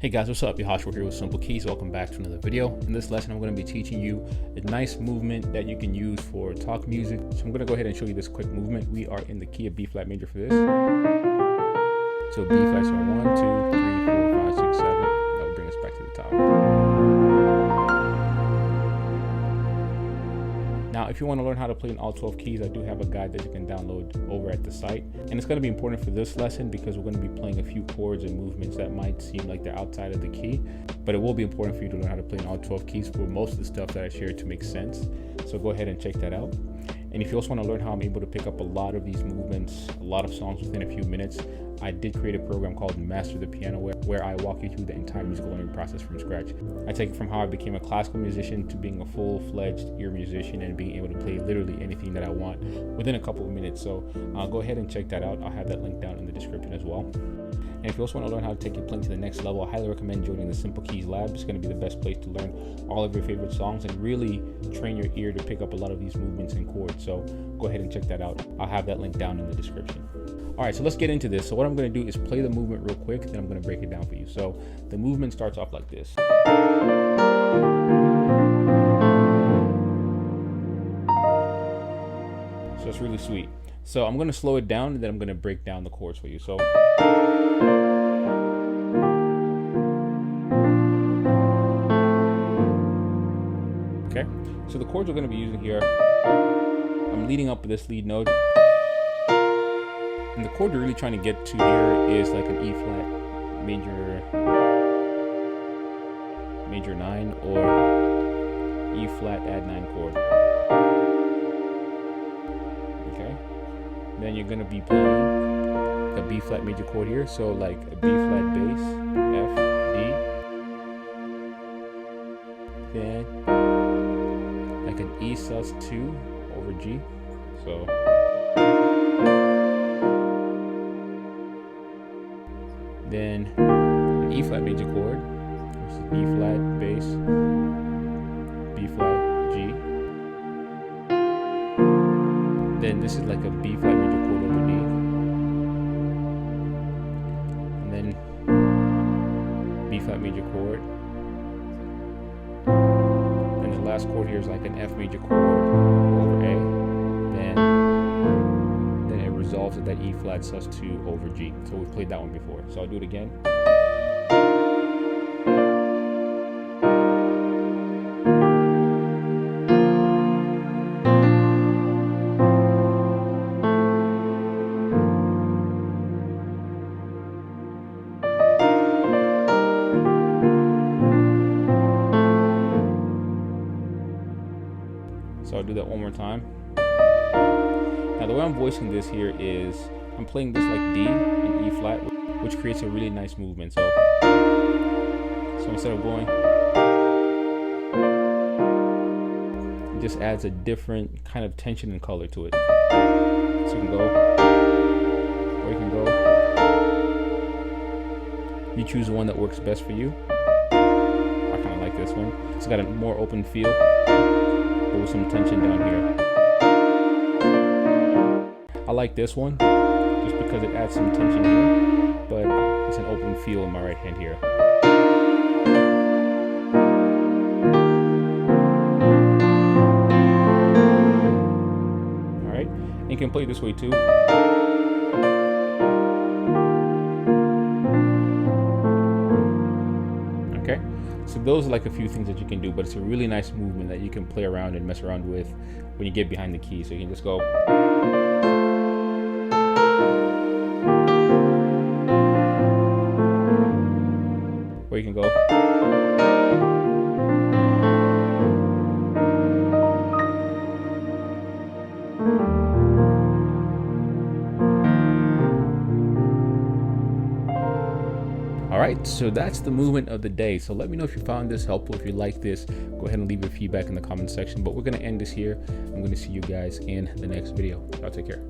Hey guys, what's up? Joshua here with Simple Keys. Welcome back to another video. In this lesson, I'm going to be teaching you a nice movement that you can use for talk music. So I'm going to go ahead and show you this quick movement. We are in the key of B flat major for this. So B flat, so 1, 2, 3, 4, 5, 6, 7. That will bring us back to the top. Now, if you want to learn how to play in all 12 keys, I do have a guide that you can download over at the site. And it's going to be important for this lesson because we're going to be playing a few chords and movements that might seem like they're outside of the key. But it will be important for you to learn how to play in all 12 keys for most of the stuff that I shared to make sense. So go ahead and check that out. And if you also want to learn how I'm able to pick up a lot of these movements, a lot of songs within a few minutes, I did create a program called Master the Piano where I walk you through the entire musical learning process from scratch. I take it from how I became a classical musician to being a full-fledged ear musician and being able to play literally anything that I want within a couple of minutes. So go ahead and check that out. I'll have that link down in the description as well. And if you also want to learn how to take your playing to the next level, I highly recommend joining the Simple Keys Lab. It's going to be the best place to learn all of your favorite songs and really train your ear to pick up a lot of these movements and chords. So go ahead and check that out. I'll have that link down in the description. All right, so let's get into this. So what I'm going to do is play the movement real quick, then I'm going to break it down for you. So the movement starts off like this. So it's really sweet. So I'm going to slow it down and then I'm going to break down the chords for you. So okay, so the chords we're going to be using here, I'm leading up with this lead note. And the chord we're really trying to get to here is like an E flat major 9 or E flat add 9 chord. Okay, then you're going to be playing a B flat major chord here, so like a B flat bass, F, D, then like an E sus2 over G, so then an E flat major chord, which is E flat bass, B flat G. Then this is like a B flat major chord over D. And then B flat major chord. And the last chord here is like an F major chord over A. Then it resolves at that E flat sus2 over G. So we've played that one before. So I'll do it again. So I'll do that one more time. Now the way I'm voicing this here is I'm playing this like D and E flat, which creates a really nice movement. So instead of going, it just adds a different kind of tension and color to it. So you can go, or you can go. You choose the one that works best for you. I kind of like this one. It's got a more open feel, but with some tension down here. I like this one just because it adds some tension here, but it's an open feel in my right hand here. All right, and you can play it this way too. Okay, so those are like a few things that you can do, but it's a really nice movement that you can play around and mess around with when you get behind the key. So you can just go. Or you can go. All right, so that's the movement of the day. So let me know if you found this helpful. If you like this, go ahead and leave your feedback in the comment section. But we're going to end this here. I'm going to see you guys in the next video. Y'all take care.